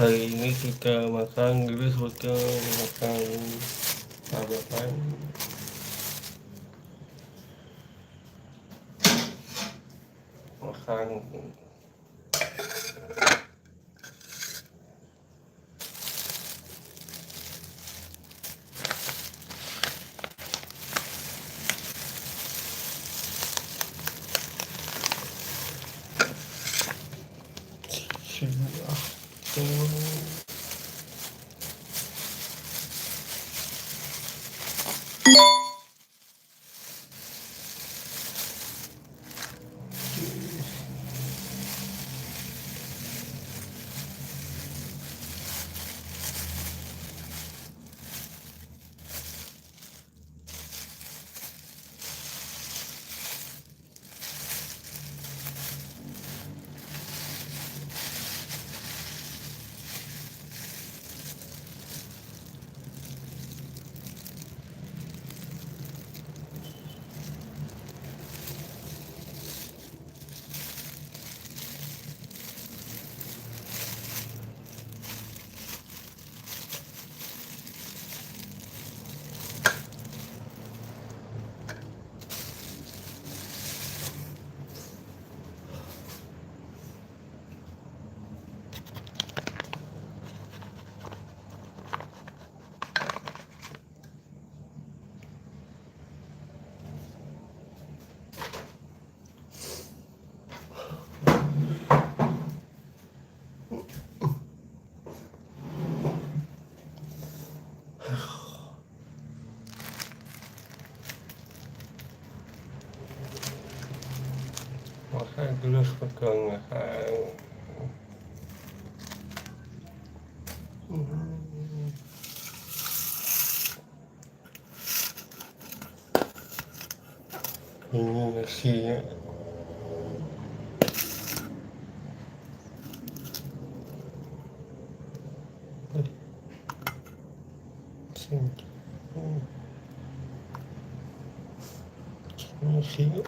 Hari ini kita makan terus makan apa kan? Makan terus makan. Ini nasinya. Nasinya.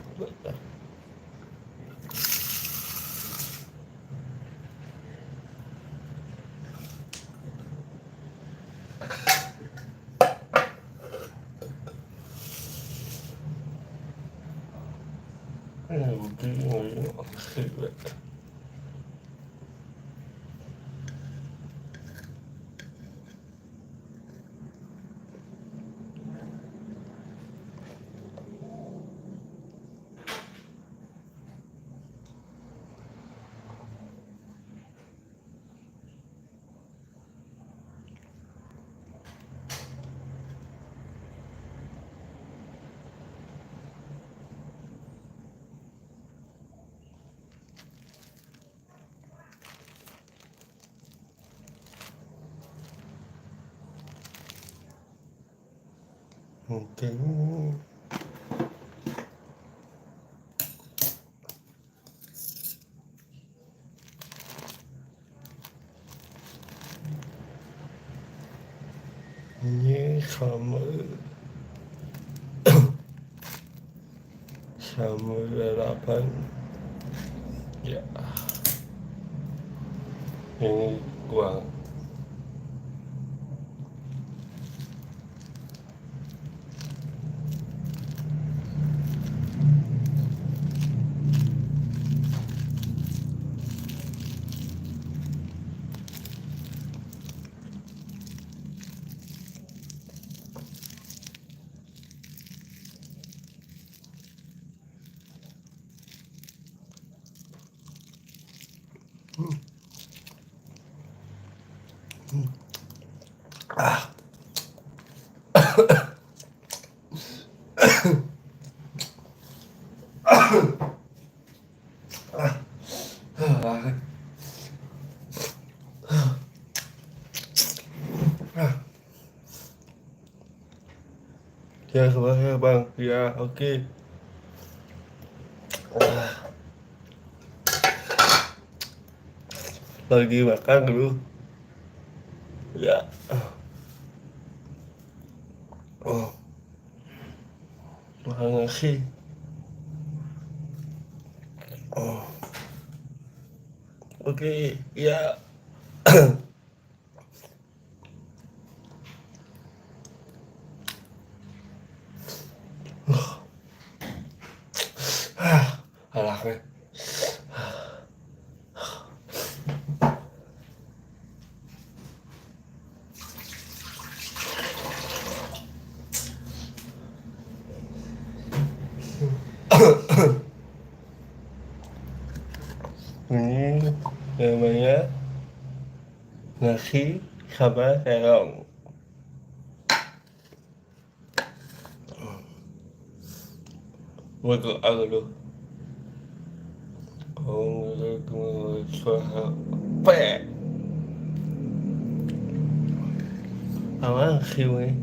Mungkin ini sama 8 ya, ini kurang. Ya sebenarnya bang, ya oke. Lagi makan dulu. Ya. Oh, makan nasi. Oh, oke, ya. banget. Ini namanya nasi sama terong. Berdoa dulu. Pe. Awang siu ấy.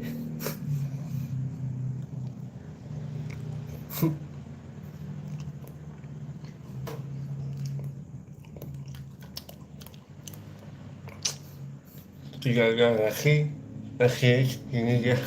Tiga nasi ini dia.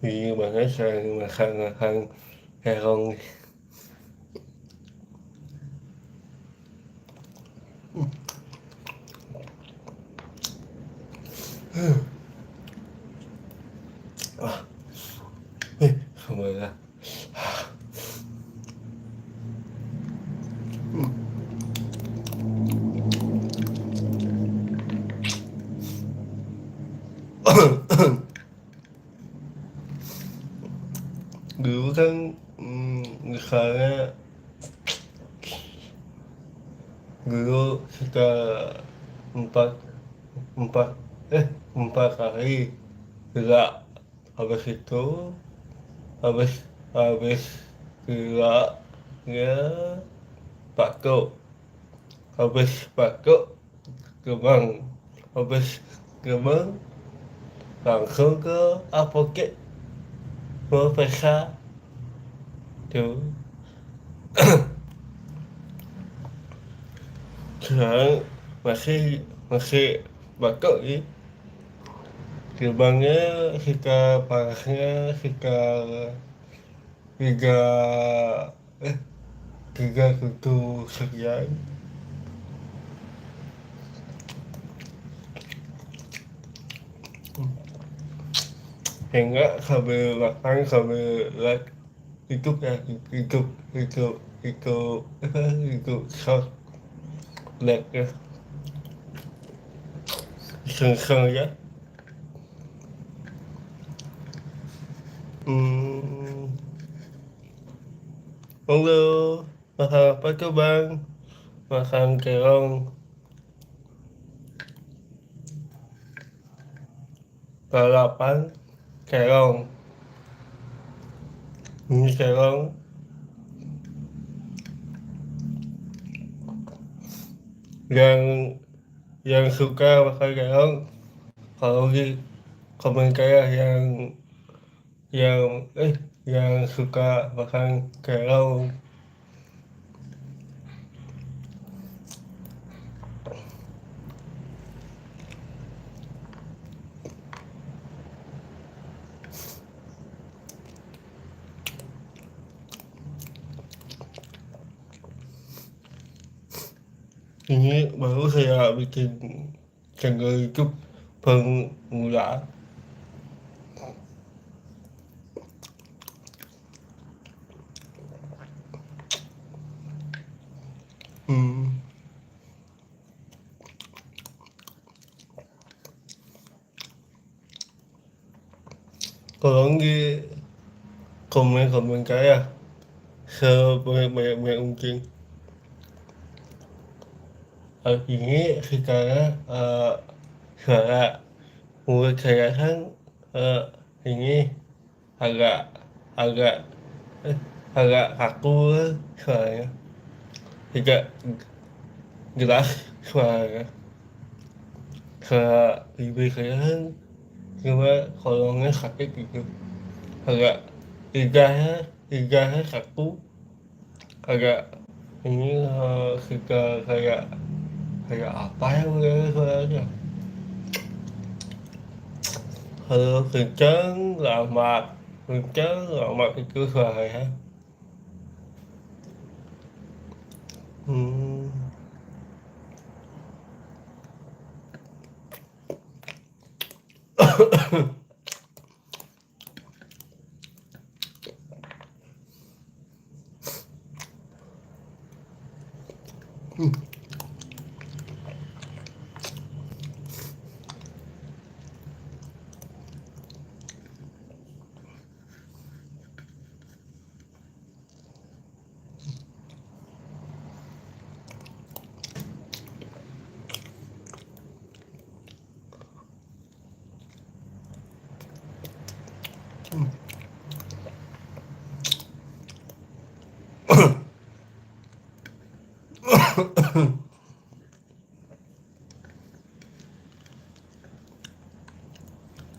Vì bạn ấy sang makan terong. Không phải là dulu kan misalnya dulu kita empat empat empat kali gerak, habis itu habis habis gerak ya patok, habis patok kembang, habis kembang langsung ke apotek mau periksa tuh. Sekarang masih batuk sih, gerbangnya sekitar panasnya sekitar tiga eh 37 sekian. Enggak sambil makan sambil lihat YouTube ya, itu short lihat ya, iseng-iseng ya. Halo, makan apa tuh bang? Makan terong, lalapan, terong. Ini terong yang suka makan terong, kalau di komen saya yang suka makan terong. Ini baru saya bikin channel YouTube pemula. Tolong di komen saya sebanyak-banyak mungkin. Ini sekarang suara mulut saya kan ini agak agak agak kaku suaranya, tidak jelas suaranya. Suara bibir saya kan cuma kolongnya sakit gitu, agak lidahnya kaku, agak ini suka kayak apa ya suaranya. Kalau kencang lama itu suaranya.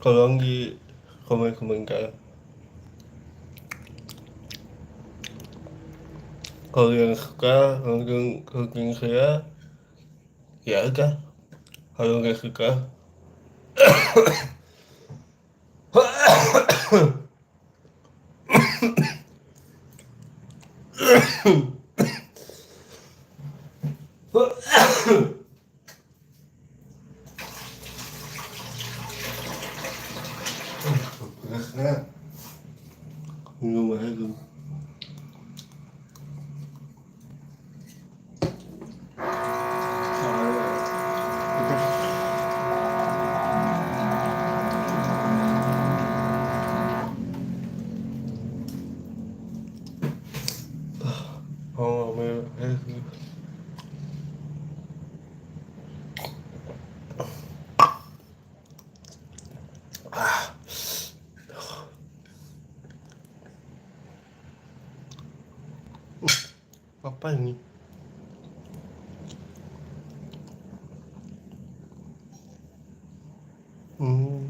Kalau di komen-komen kan, kalau yang suka ranking saya ya udah, kalau nggak suka minum aja dulu. Oh, minum aja dulu. Apa ini? Hmm.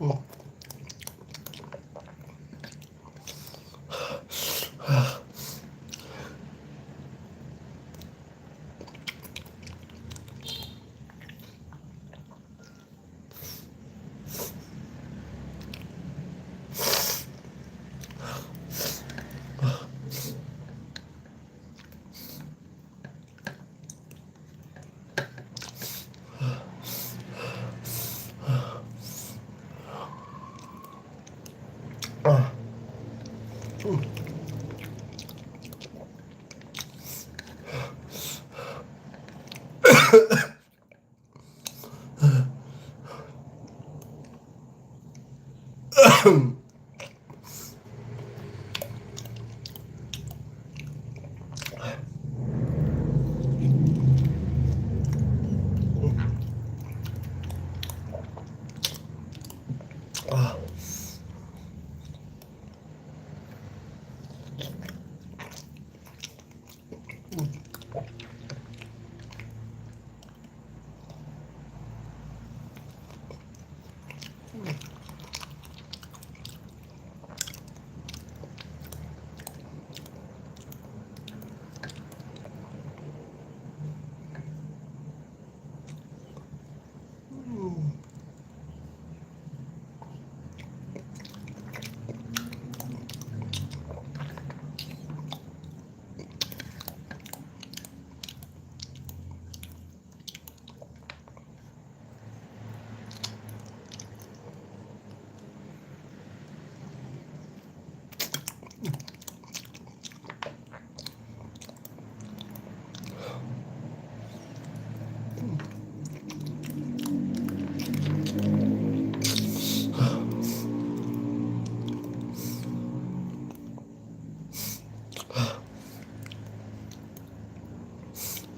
Ah. Ah.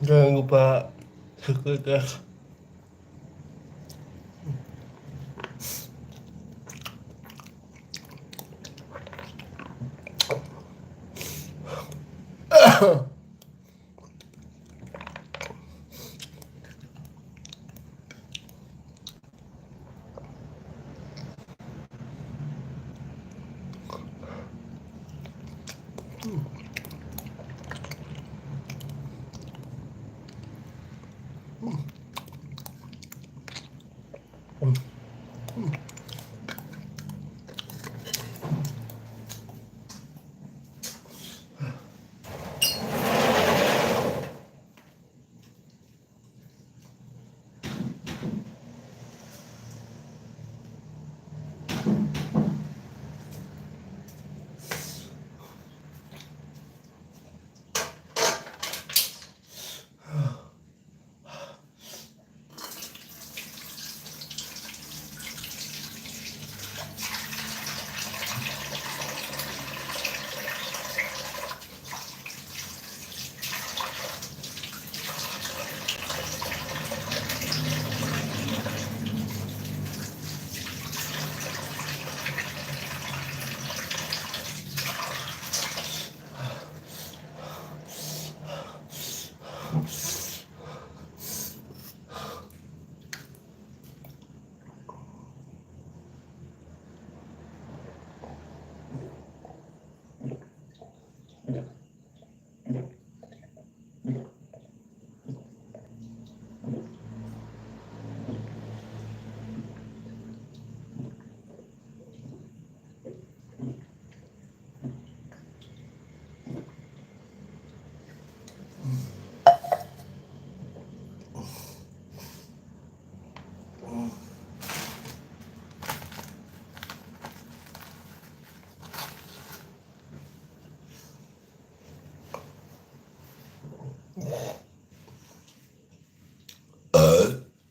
Jangan lupa 그러니까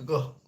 이거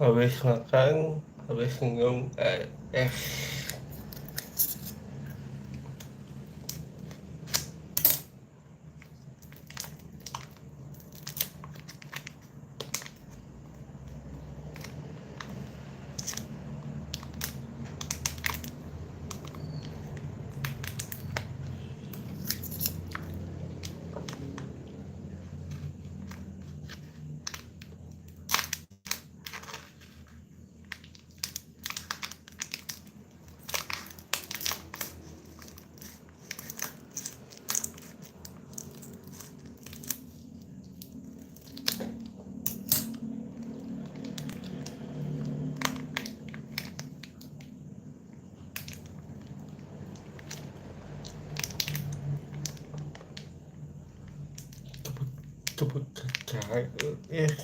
habis makan, habis minum es. Cepet cahaya es.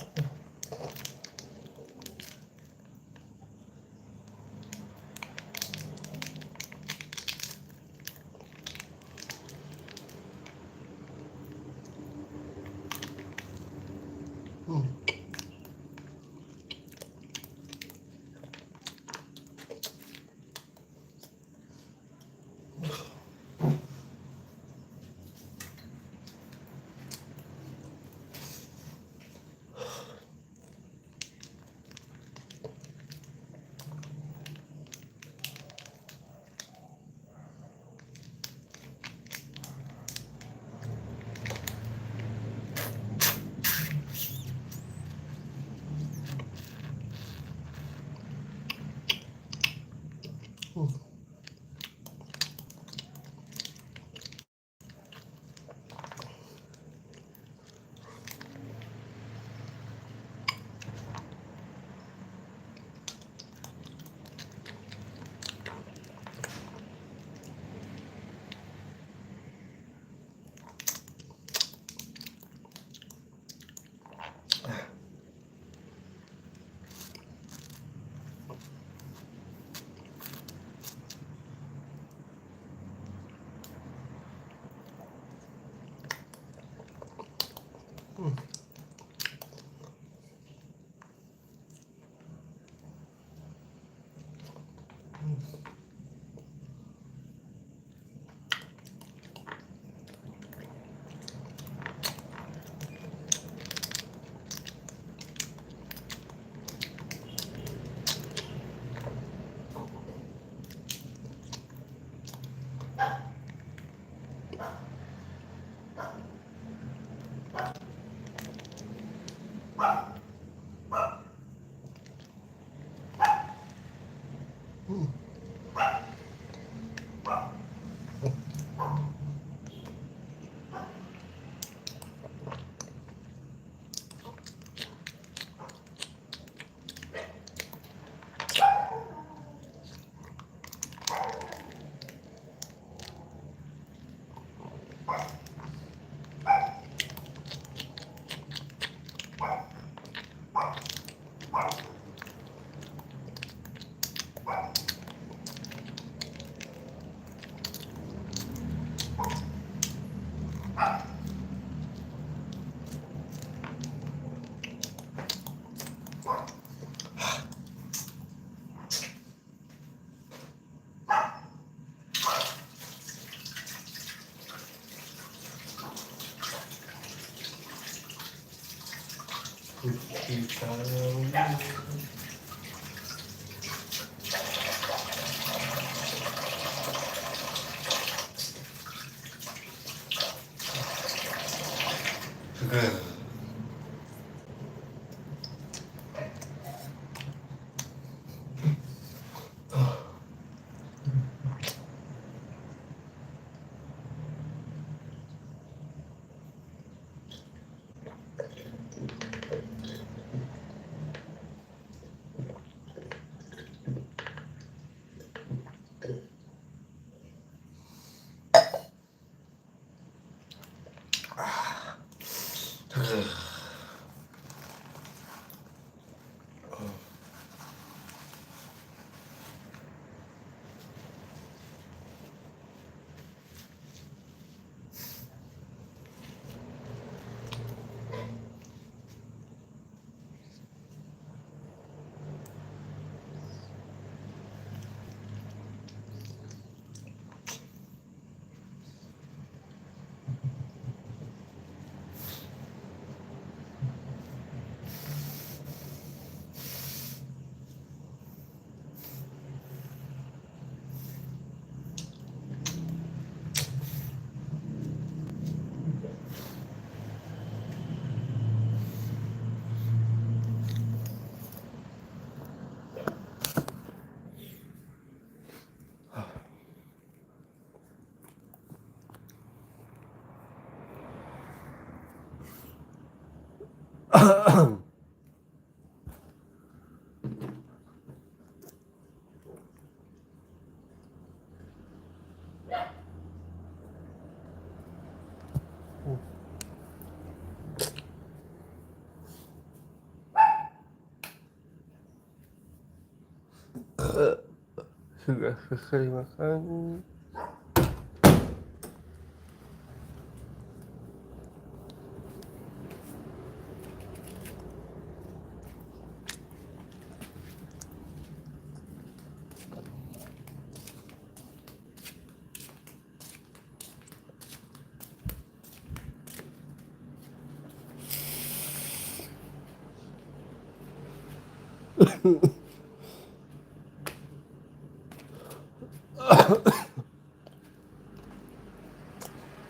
Sudah selesai makan.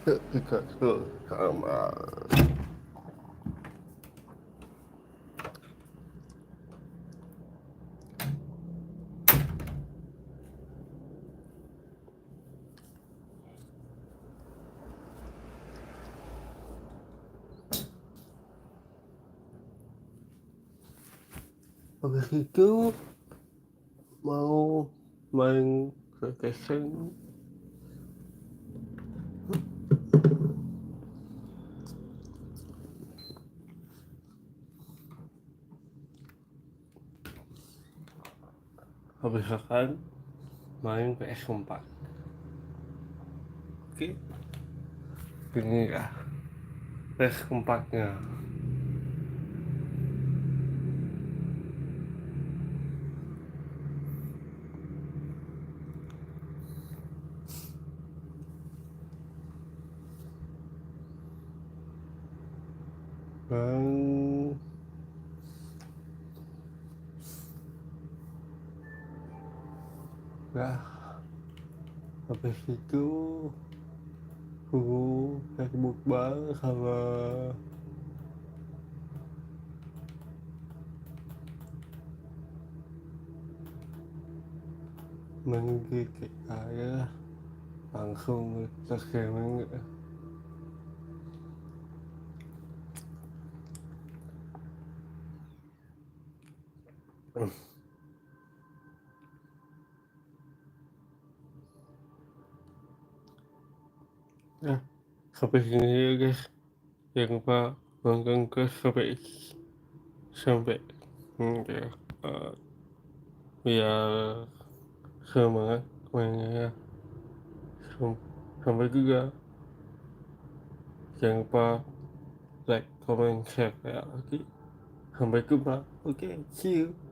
Dekat ke kamar. Habis itu mau main PlayStation. Habis makan main PS4. Oke, ini ya. keempatnya. Dan ya habis itu aku Facebook bang sama menggigit saya langsung terkemeng. Ya sampai sini ya guys, jangan lupa nonton ke sampai sampai ya, eh, biar semangat mainnya. Sampai juga jangan lupa like, comment, share ya. Oke, sampai jumpa. Oke, see you.